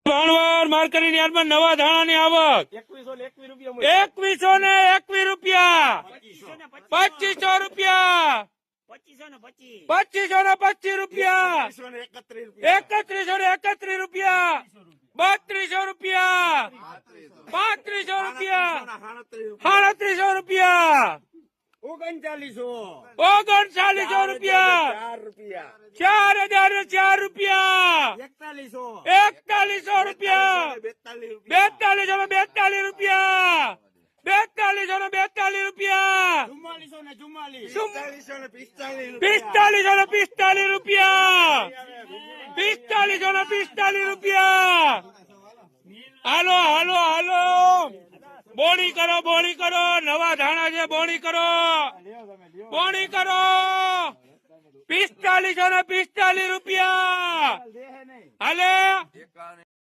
ભાણવર marketing યાર્ડમાં નવા ધાણાની આવક 2121 રૂપિયા 2500 રૂપિયા 2525 રૂપિયા 3131 રૂપિયા 3200 રૂપિયા 3500 રૂપિયા 3700 રૂપિયા 3900 રૂપિયા 4004 રૂપિયા 4100 રૂપિયા 4242 રૂપિયા 4242 રૂપિયા 4545 રૂપિયા 4545 રૂપિયા હાલો હાલો હાલો બોણી કરો નવા ધાણા છે બોણી કરો 4545 રૂપિયા હાલે